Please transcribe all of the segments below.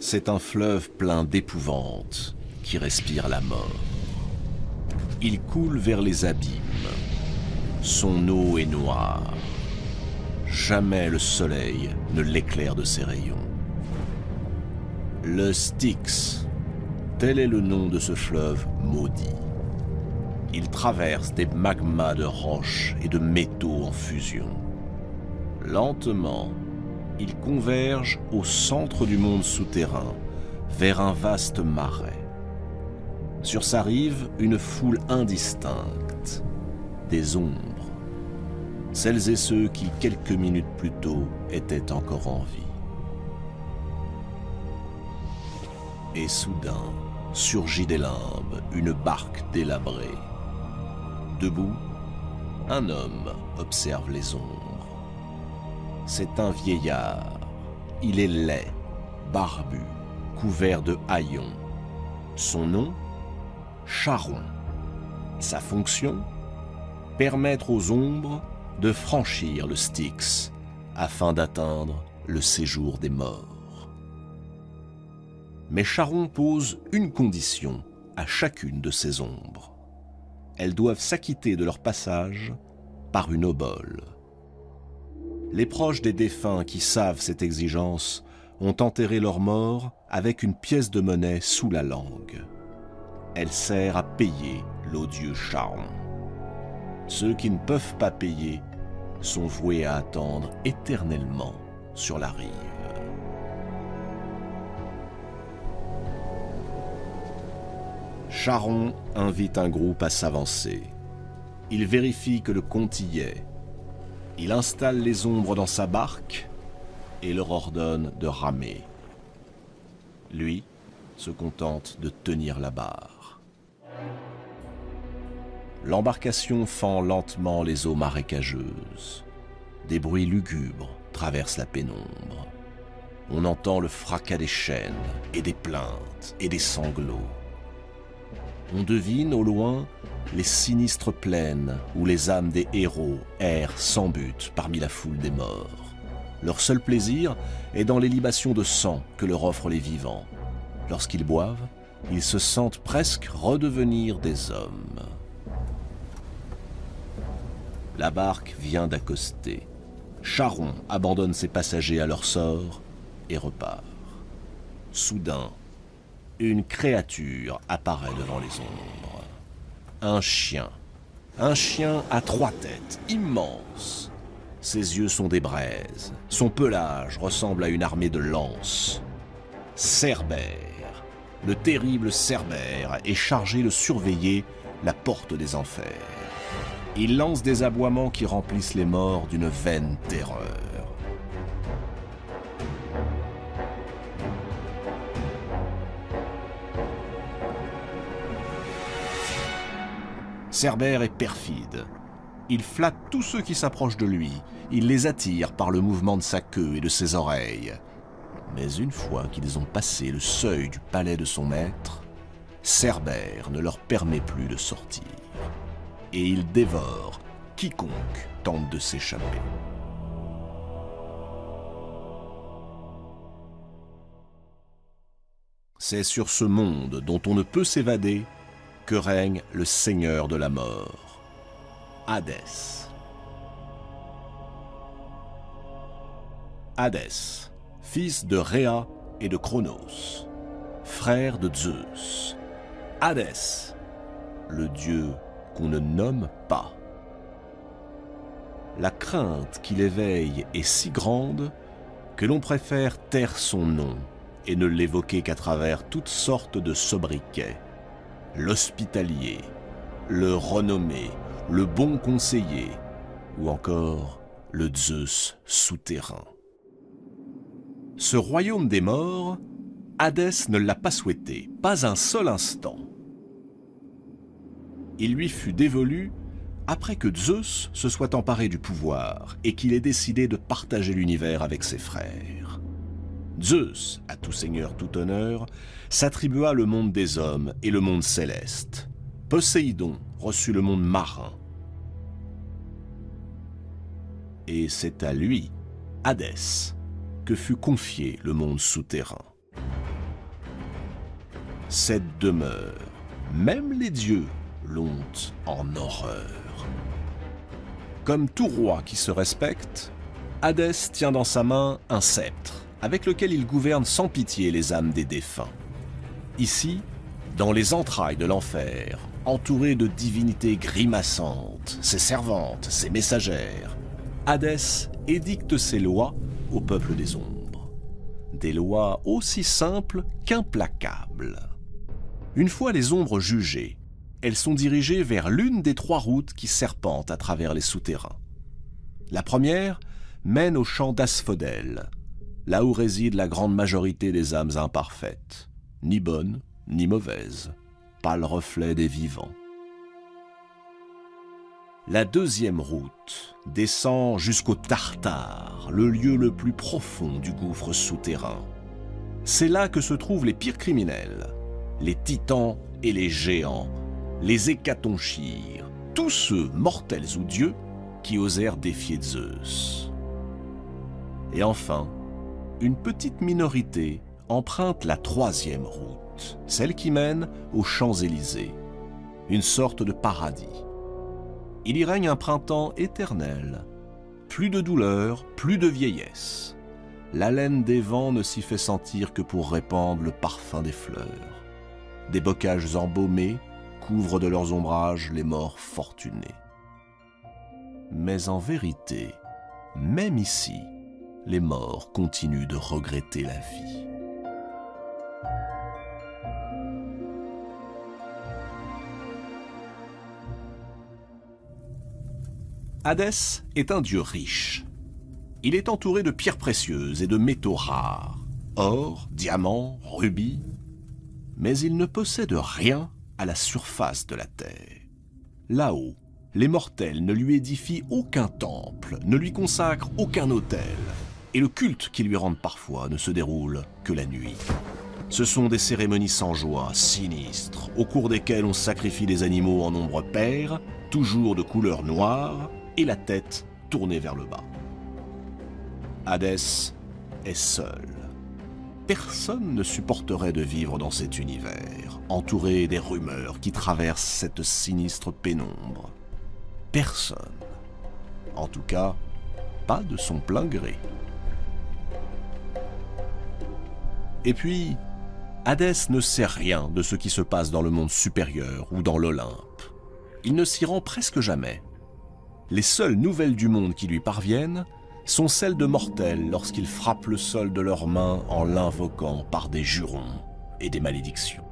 c'est un fleuve plein d'épouvante qui respire la mort. Il coule vers les abîmes. Son eau est noire. Jamais le soleil ne l'éclaire de ses rayons. Le Styx, tel est le nom de ce fleuve maudit. Il traverse des magmas de roches et de métaux en fusion. Lentement, il converge au centre du monde souterrain, vers un vaste marais. Sur sa rive, une foule indistincte, des ombres, celles et ceux qui, quelques minutes plus tôt, étaient encore en vie. Et soudain, surgit des limbes une barque délabrée. Debout, un homme observe les ombres. C'est un vieillard. Il est laid, barbu, couvert de haillons. Son nom, Charon. Sa fonction, permettre aux ombres de franchir le Styx afin d'atteindre le séjour des morts. Mais Charon pose une condition à chacune de ces ombres. Elles doivent s'acquitter de leur passage par une obole. Les proches des défunts qui savent cette exigence ont enterré leurs morts avec une pièce de monnaie sous la langue. Elle sert à payer l'odieux Charon. Ceux qui ne peuvent pas payer sont voués à attendre éternellement sur la rive. Charon invite un groupe à s'avancer. Il vérifie que le compte y est. Il installe les ombres dans sa barque et leur ordonne de ramer. Lui se contente de tenir la barre. L'embarcation fend lentement les eaux marécageuses. Des bruits lugubres traversent la pénombre. On entend le fracas des chaînes et des plaintes et des sanglots. On devine au loin les sinistres plaines où les âmes des héros errent sans but parmi la foule des morts. Leur seul plaisir est dans les libations de sang que leur offrent les vivants. Lorsqu'ils boivent, ils se sentent presque redevenir des hommes. La barque vient d'accoster. Charon abandonne ses passagers à leur sort et repart. Soudain, une créature apparaît devant les ombres. Un chien à 3 têtes, immense. Ses yeux sont des braises. Son pelage ressemble à une armée de lances. Cerbère, le terrible Cerbère, est chargé de surveiller la porte des enfers. Il lance des aboiements qui remplissent les morts d'une vaine terreur. Cerbère est perfide. Il flatte tous ceux qui s'approchent de lui. Il les attire par le mouvement de sa queue et de ses oreilles. Mais une fois qu'ils ont passé le seuil du palais de son maître, Cerbère ne leur permet plus de sortir. Et il dévore quiconque tente de s'échapper. C'est sur ce monde dont on ne peut s'évader que règne le seigneur de la mort, Hadès. Hadès, fils de Rhéa et de Cronos, frère de Zeus. Hadès, le dieu qu'on ne nomme pas. La crainte qu'il éveille est si grande que l'on préfère taire son nom et ne l'évoquer qu'à travers toutes sortes de sobriquets. L'hospitalier, le renommé, le bon conseiller, ou encore le Zeus souterrain. Ce royaume des morts, Hadès ne l'a pas souhaité, pas un seul instant. Il lui fut dévolu après que Zeus se soit emparé du pouvoir et qu'il ait décidé de partager l'univers avec ses frères. Zeus, à tout seigneur, tout honneur, s'attribua le monde des hommes et le monde céleste. Poséidon reçut le monde marin. Et c'est à lui, Hadès, que fut confié le monde souterrain. cette demeure, même les dieux l'ont en horreur. Comme tout roi qui se respecte, Hadès tient dans sa main un sceptre, avec lequel il gouverne sans pitié les âmes des défunts. Ici, dans les entrailles de l'enfer, entouré de divinités grimaçantes, ses servantes, ses messagères, Hadès édicte ses lois au peuple des ombres. Des lois aussi simples qu'implacables. Une fois les ombres jugées, elles sont dirigées vers l'une des 3 routes qui serpentent à travers les souterrains. La première mène au champ d'Asphodèle, là où réside la grande majorité des âmes imparfaites, ni bonnes ni mauvaises, pas le reflet des vivants. La deuxième route descend jusqu'au Tartare, le lieu le plus profond du gouffre souterrain. C'est là que se trouvent les pires criminels, les titans et les géants, les hécatonchires, tous ceux, mortels ou dieux, qui osèrent défier Zeus. Et enfin, une petite minorité emprunte la 3e route, celle qui mène aux Champs-Élysées, une sorte de paradis. Il y règne un printemps éternel, plus de douleur, plus de vieillesse. L'haleine des vents ne s'y fait sentir que pour répandre le parfum des fleurs. Des bocages embaumés couvrent de leurs ombrages les morts fortunés. Mais en vérité, même ici, les morts continuent de regretter la vie. Hadès est un dieu riche. Il est entouré de pierres précieuses et de métaux rares, or, diamants, rubis, mais il ne possède rien à la surface de la terre. Là-haut, les mortels ne lui édifient aucun temple, ne lui consacrent aucun autel, et le culte qu'ils lui rendent parfois ne se déroule que la nuit. Ce sont des cérémonies sans joie, sinistres, au cours desquelles on sacrifie des animaux en nombre pair, toujours de couleur noire, et la tête tournée vers le bas. Hadès est seul. Personne ne supporterait de vivre dans cet univers, entouré des rumeurs qui traversent cette sinistre pénombre. Personne. En tout cas, pas de son plein gré. Et puis, Hadès ne sait rien de ce qui se passe dans le monde supérieur ou dans l'Olympe. Il ne s'y rend presque jamais. Les seules nouvelles du monde qui lui parviennent sont celles de mortels lorsqu'ils frappent le sol de leurs mains en l'invoquant par des jurons et des malédictions.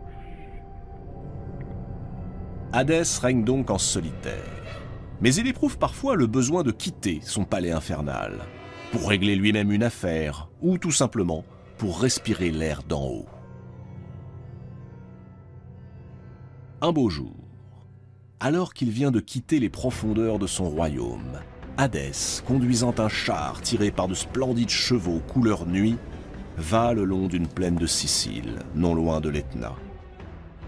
Hadès règne donc en solitaire, mais il éprouve parfois le besoin de quitter son palais infernal pour régler lui-même une affaire ou tout simplement pour respirer l'air d'en haut. Un beau jour, alors qu'il vient de quitter les profondeurs de son royaume, Hadès, conduisant un char tiré par de splendides chevaux couleur nuit, va le long d'une plaine de Sicile, non loin de l'Etna.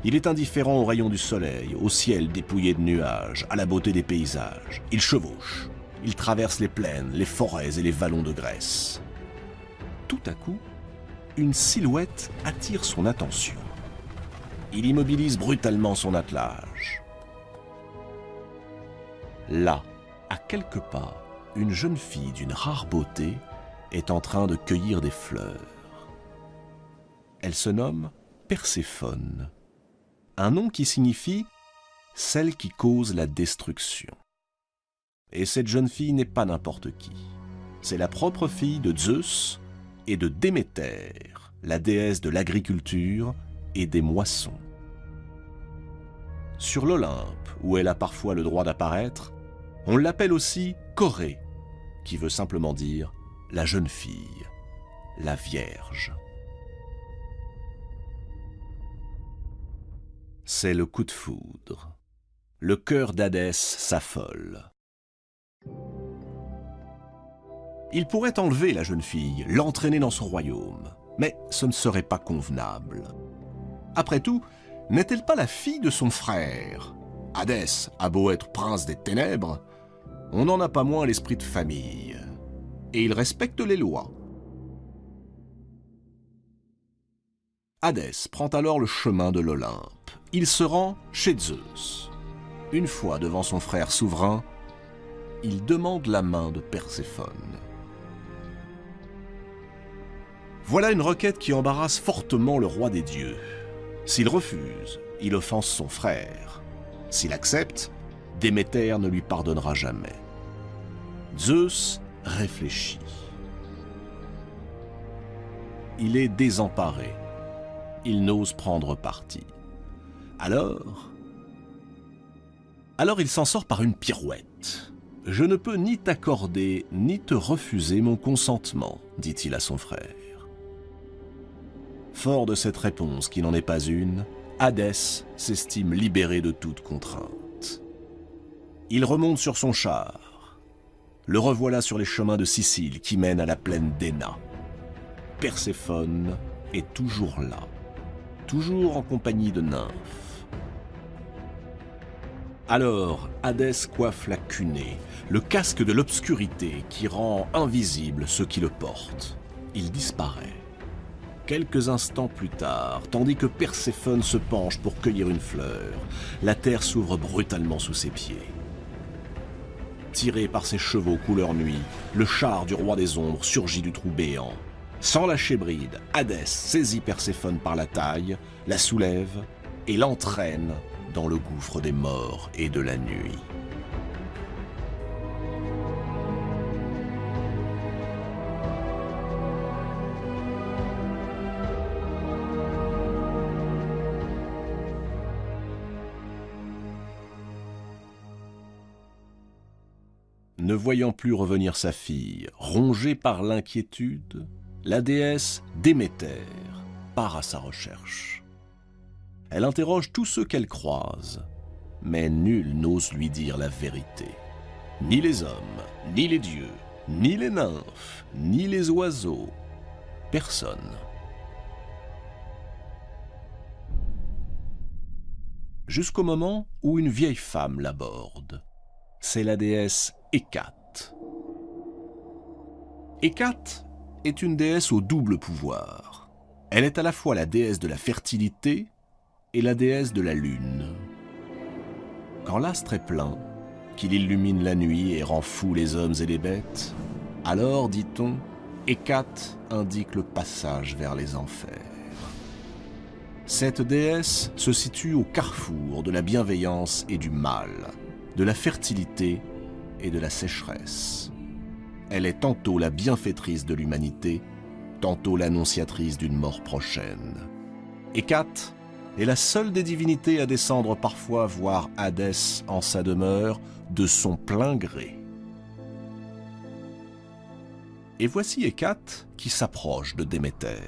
Il est indifférent aux rayons du soleil, au ciel dépouillé de nuages, à la beauté des paysages. Il chevauche, il traverse les plaines, les forêts et les vallons de Grèce. Tout à coup, une silhouette attire son attention. Il immobilise brutalement son attelage. Là, à quelques pas, une jeune fille d'une rare beauté est en train de cueillir des fleurs. Elle se nomme Perséphone, un nom qui signifie « celle qui cause la destruction ». Et cette jeune fille n'est pas n'importe qui. C'est la propre fille de Zeus et de Déméter, la déesse de l'agriculture et des moissons. Sur l'Olympe, où elle a parfois le droit d'apparaître, on l'appelle aussi Corée, qui veut simplement dire la jeune fille, la Vierge. C'est le coup de foudre. Le cœur d'Hadès s'affole. Il pourrait enlever la jeune fille, l'entraîner dans son royaume, mais ce ne serait pas convenable. Après tout, n'est-elle pas la fille de son frère? Hadès a beau être prince des ténèbres, on n'en a pas moins l'esprit de famille, et il respecte les lois. Hadès prend alors le chemin de l'Olympe. Il se rend chez Zeus. Une fois devant son frère souverain, il demande la main de Perséphone. Voilà une requête qui embarrasse fortement le roi des dieux. S'il refuse, il offense son frère. S'il accepte, Déméter ne lui pardonnera jamais. Zeus réfléchit. Il est désemparé. Il n'ose prendre parti. Alors il s'en sort par une pirouette. « Je ne peux ni t'accorder, ni te refuser mon consentement, dit-il à son frère. Fort de cette réponse qui n'en est pas une, Hadès s'estime libéré de toute contrainte. Il remonte sur son char. Le revoilà sur les chemins de Sicile qui mènent à la plaine d'Héna. Perséphone est toujours là, toujours en compagnie de nymphes. Alors, Hadès coiffe la cunée, le casque de l'obscurité qui rend invisible ceux qui le portent. Il disparaît. Quelques instants plus tard, tandis que Perséphone se penche pour cueillir une fleur, la terre s'ouvre brutalement sous ses pieds. Tiré par ses chevaux couleur nuit, le char du roi des ombres surgit du trou béant. Sans lâcher bride, Hadès saisit Perséphone par la taille, la soulève et l'entraîne dans le gouffre des morts et de la nuit. Ne voyant plus revenir sa fille, rongée par l'inquiétude, la déesse Déméter part à sa recherche. Elle interroge tous ceux qu'elle croise, mais nul n'ose lui dire la vérité. Ni les hommes, ni les dieux, ni les nymphes, ni les oiseaux. Personne. Jusqu'au moment où une vieille femme l'aborde. C'est la déesse Hécate. Hécate est une déesse au double pouvoir. Elle est à la fois la déesse de la fertilité et la déesse de la lune. Quand l'astre est plein, qu'il illumine la nuit et rend fous les hommes et les bêtes, alors, dit-on, Hécate indique le passage vers les enfers. Cette déesse se situe au carrefour de la bienveillance et du mal, de la fertilité et de la sécheresse. Elle est tantôt la bienfaitrice de l'humanité, tantôt l'annonciatrice d'une mort prochaine. Hécate est la seule des divinités à descendre parfois voir Hadès en sa demeure de son plein gré. Et voici Hécate qui s'approche de Déméter.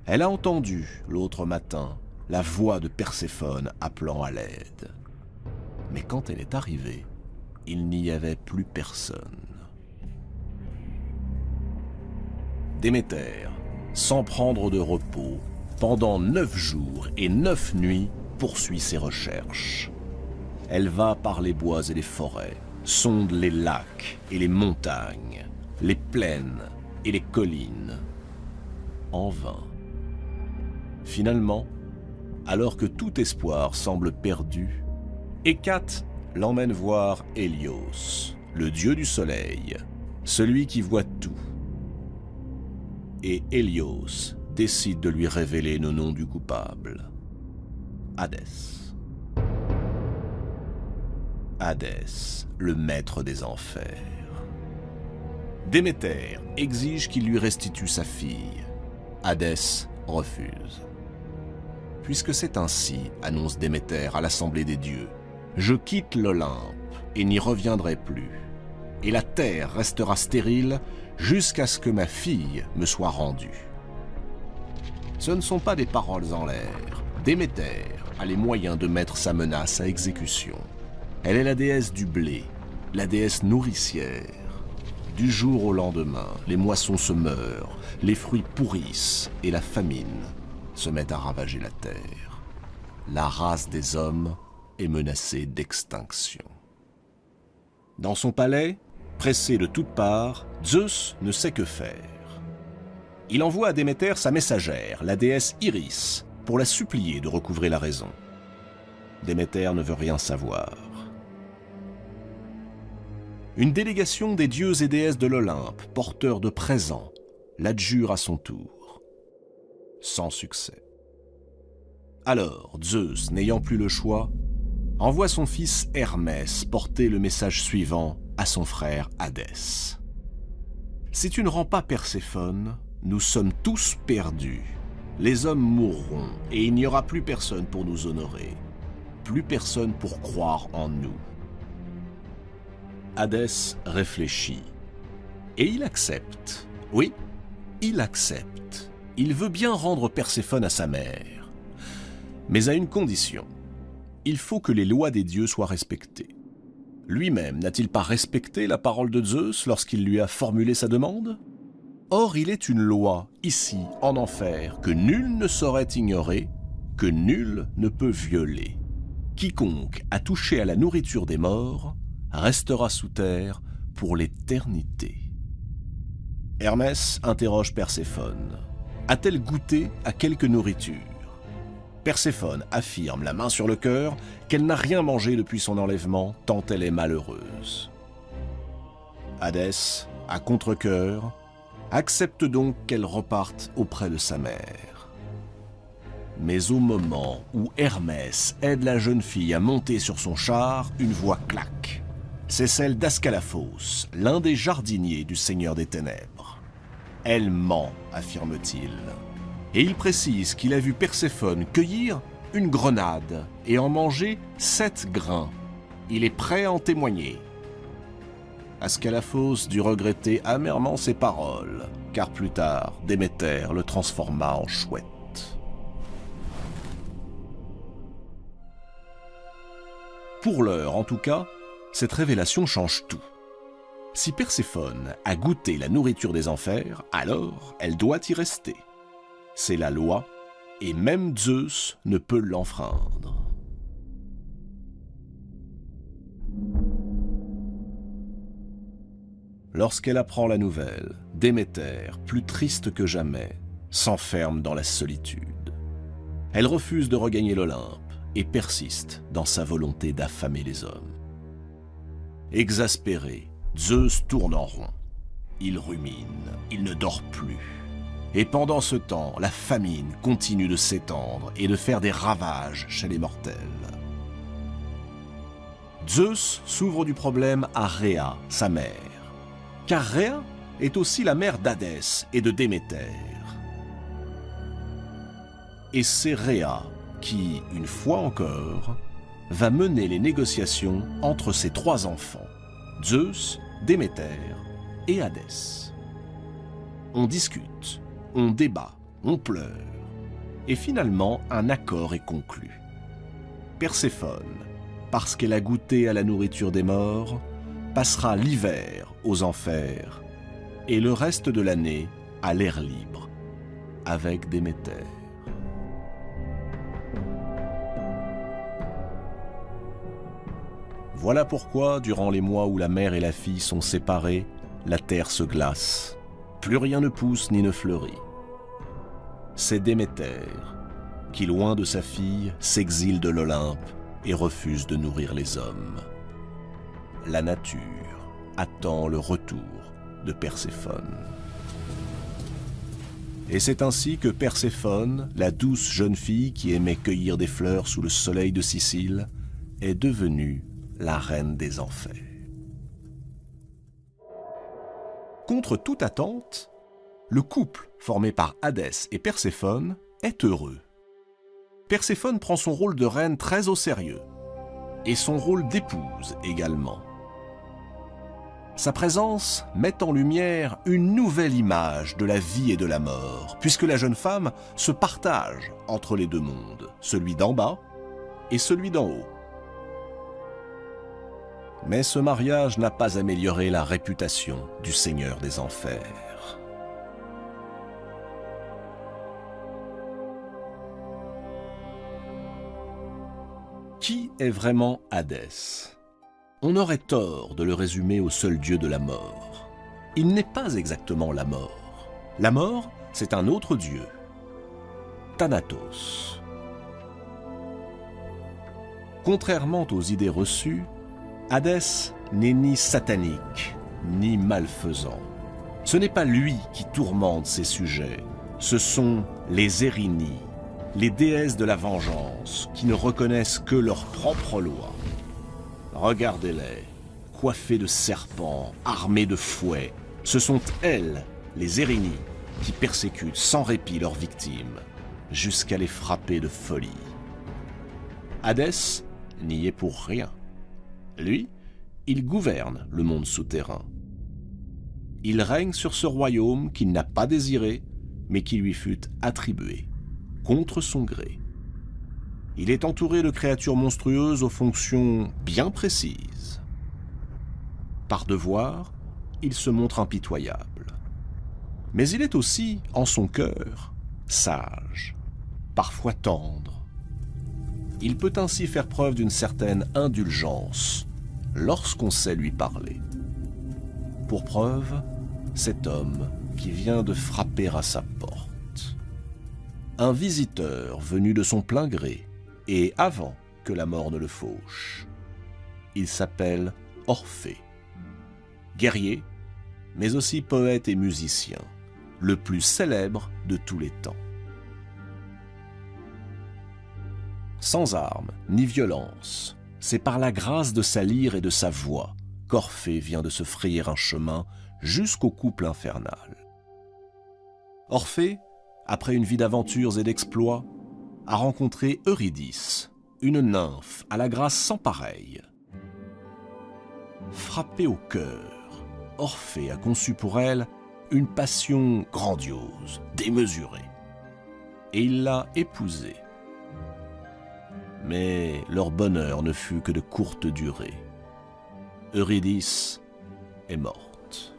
Elle a entendu, l'autre matin, la voix de Perséphone appelant à l'aide. Mais quand elle est arrivée, il n'y avait plus personne. Déméter, sans prendre de repos, pendant 9 jours et 9 nuits, poursuit ses recherches. Elle va par les bois et les forêts, sonde les lacs et les montagnes, les plaines et les collines. En vain. Finalement, alors que tout espoir semble perdu, Hécate l'emmène voir Hélios, le dieu du soleil, celui qui voit tout. Et Hélios décide de lui révéler le nom du coupable, Hadès. Hadès, le maître des enfers. Déméter exige qu'il lui restitue sa fille. Hadès refuse. Puisque c'est ainsi, annonce Déméter à l'assemblée des dieux, je quitte l'Olympe et n'y reviendrai plus, et la terre restera stérile jusqu'à ce que ma fille me soit rendue. Ce ne sont pas des paroles en l'air. Déméter a les moyens de mettre sa menace à exécution. Elle est la déesse du blé, la déesse nourricière. Du jour au lendemain, les moissons se meurent, les fruits pourrissent et la famine se met à ravager la terre. La race des hommes est menacée d'extinction. Dans son palais, pressé de toutes parts, Zeus ne sait que faire. Il envoie à Déméter sa messagère, la déesse Iris, pour la supplier de recouvrer la raison. Déméter ne veut rien savoir. Une délégation des dieux et déesses de l'Olympe, porteurs de présents, l'adjure à son tour. Sans succès. Alors, Zeus, n'ayant plus le choix, envoie son fils Hermès porter le message suivant à son frère Hadès. « Si tu ne rends pas Perséphone, nous sommes tous perdus. Les hommes mourront et il n'y aura plus personne pour nous honorer, plus personne pour croire en nous. » Hadès réfléchit et il accepte. Oui, il accepte. Il veut bien rendre Perséphone à sa mère, mais à une condition. Il faut que les lois des dieux soient respectées. Lui-même n'a-t-il pas respecté la parole de Zeus lorsqu'il lui a formulé sa demande? Or, il est une loi, ici, en enfer, que nul ne saurait ignorer, que nul ne peut violer. Quiconque a touché à la nourriture des morts restera sous terre pour l'éternité. Hermès interroge Perséphone. A-t-elle goûté à quelque nourriture? Perséphone affirme, la main sur le cœur, qu'elle n'a rien mangé depuis son enlèvement, tant elle est malheureuse. Hadès, à contre-cœur, accepte donc qu'elle reparte auprès de sa mère. Mais au moment où Hermès aide la jeune fille à monter sur son char, une voix claque. C'est celle d'Ascalaphos, l'un des jardiniers du Seigneur des Ténèbres. « Elle ment », affirme-t-il. Et il précise qu'il a vu Perséphone cueillir une grenade et en manger 7 grains. Il est prêt à en témoigner. Ascalaphos dut regretter amèrement ses paroles, car plus tard, Déméter le transforma en chouette. Pour l'heure, en tout cas, cette révélation change tout. Si Perséphone a goûté la nourriture des enfers, alors elle doit y rester. C'est la loi, et même Zeus ne peut l'enfreindre. Lorsqu'elle apprend la nouvelle, Déméter, plus triste que jamais, s'enferme dans la solitude. Elle refuse de regagner l'Olympe et persiste dans sa volonté d'affamer les hommes. Exaspéré, Zeus tourne en rond. Il rumine, il ne dort plus. Et pendant ce temps, la famine continue de s'étendre et de faire des ravages chez les mortels. Zeus s'ouvre du problème à Rhéa, sa mère, car Rhéa est aussi la mère d'Hadès et de Déméter. Et c'est Rhéa qui, une fois encore, va mener les négociations entre ses 3 enfants, Zeus, Déméter et Hadès. On discute. On débat, on pleure, et finalement un accord est conclu. Perséphone, parce qu'elle a goûté à la nourriture des morts, passera l'hiver aux enfers et le reste de l'année à l'air libre, avec Déméter. Voilà pourquoi, durant les mois où la mère et la fille sont séparées, la terre se glace. Plus rien ne pousse ni ne fleurit. C'est Déméter qui, loin de sa fille, s'exile de l'Olympe et refuse de nourrir les hommes. La nature attend le retour de Perséphone. Et c'est ainsi que Perséphone, la douce jeune fille qui aimait cueillir des fleurs sous le soleil de Sicile, est devenue la reine des enfers. Contre toute attente, le couple formé par Hadès et Perséphone est heureux. Perséphone prend son rôle de reine très au sérieux, et son rôle d'épouse également. Sa présence met en lumière une nouvelle image de la vie et de la mort, puisque la jeune femme se partage entre les 2 mondes, celui d'en bas et celui d'en haut. Mais ce mariage n'a pas amélioré la réputation du Seigneur des Enfers. Qui est vraiment Hadès? On aurait tort de le résumer au seul dieu de la mort. Il n'est pas exactement la mort. La mort, c'est un autre dieu, Thanatos. Contrairement aux idées reçues, Hadès n'est ni satanique, ni malfaisant. Ce n'est pas lui qui tourmente ses sujets, ce sont les Érinnies, les déesses de la vengeance, qui ne reconnaissent que leur propre loi. Regardez-les, coiffées de serpents, armées de fouets. Ce sont elles, les Érinnies, qui persécutent sans répit leurs victimes, jusqu'à les frapper de folie. Hadès n'y est pour rien. Lui, il gouverne le monde souterrain. Il règne sur ce royaume qu'il n'a pas désiré, mais qui lui fut attribué, contre son gré. Il est entouré de créatures monstrueuses aux fonctions bien précises. Par devoir, il se montre impitoyable. Mais il est aussi, en son cœur, sage, parfois tendre. Il peut ainsi faire preuve d'une certaine indulgence lorsqu'on sait lui parler. Pour preuve, cet homme qui vient de frapper à sa porte. Un visiteur venu de son plein gré et avant que la mort ne le fauche. Il s'appelle Orphée. Guerrier, mais aussi poète et musicien, le plus célèbre de tous les temps. Sans armes ni violence, c'est par la grâce de sa lyre et de sa voix qu'Orphée vient de se frayer un chemin jusqu'au couple infernal. Orphée, après une vie d'aventures et d'exploits, a rencontré Eurydice, une nymphe à la grâce sans pareille. Frappé au cœur, Orphée a conçu pour elle une passion grandiose, démesurée, et il l'a épousée. Mais leur bonheur ne fut que de courte durée. Eurydice est morte.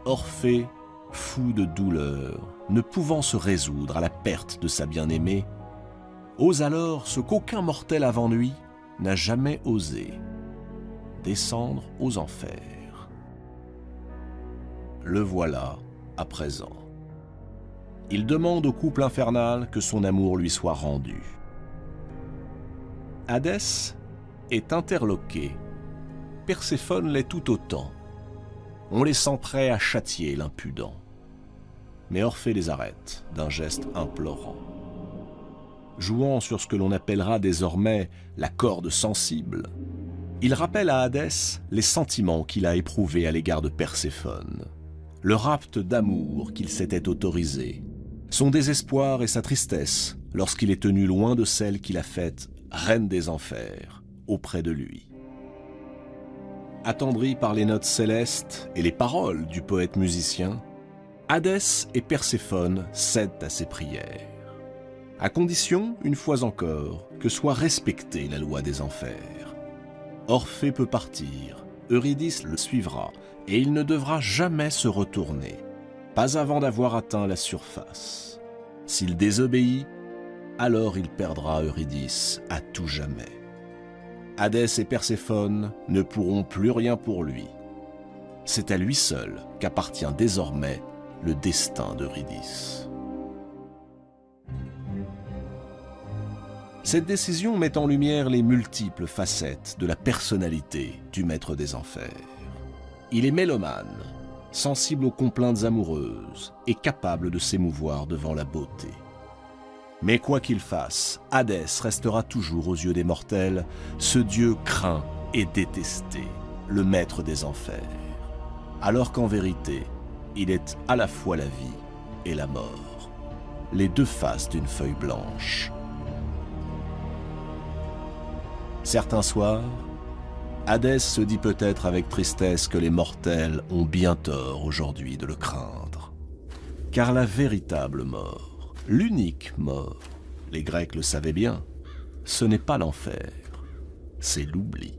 Orphée, fou de douleur, ne pouvant se résoudre à la perte de sa bien-aimée, ose alors ce qu'aucun mortel avant lui n'a jamais osé, descendre aux enfers. Le voilà à présent. Il demande au couple infernal que son amour lui soit rendu. Hadès est interloqué, Perséphone l'est tout autant. On les sent prêts à châtier l'impudent. Mais Orphée les arrête d'un geste implorant. Jouant sur ce que l'on appellera désormais la corde sensible, il rappelle à Hadès les sentiments qu'il a éprouvés à l'égard de Perséphone, le rapt d'amour qu'il s'était autorisé, son désespoir et sa tristesse lorsqu'il est tenu loin de celle qu'il a faite reine des enfers auprès de lui. Attendri par les notes célestes et les paroles du poète musicien, Hadès et Perséphone cèdent à ses prières, à condition, une fois encore, que soit respectée la loi des enfers. Orphée peut partir, Eurydice le suivra, et il ne devra jamais se retourner, pas avant d'avoir atteint la surface. S'il désobéit, alors il perdra Eurydice à tout jamais. Hadès et Perséphone ne pourront plus rien pour lui. C'est à lui seul qu'appartient désormais le destin d'Eurydice. Cette décision met en lumière les multiples facettes de la personnalité du maître des enfers. Il est mélomane, sensible aux complaintes amoureuses et capable de s'émouvoir devant la beauté. Mais quoi qu'il fasse, Hadès restera toujours aux yeux des mortels ce dieu craint et détesté, le maître des enfers, alors qu'en vérité, il est à la fois la vie et la mort, les deux faces d'une feuille blanche. Certains soirs, Hadès se dit peut-être avec tristesse que les mortels ont bien tort aujourd'hui de le craindre. Car la véritable mort, l'unique mort, les Grecs le savaient bien, ce n'est pas l'enfer, c'est l'oubli.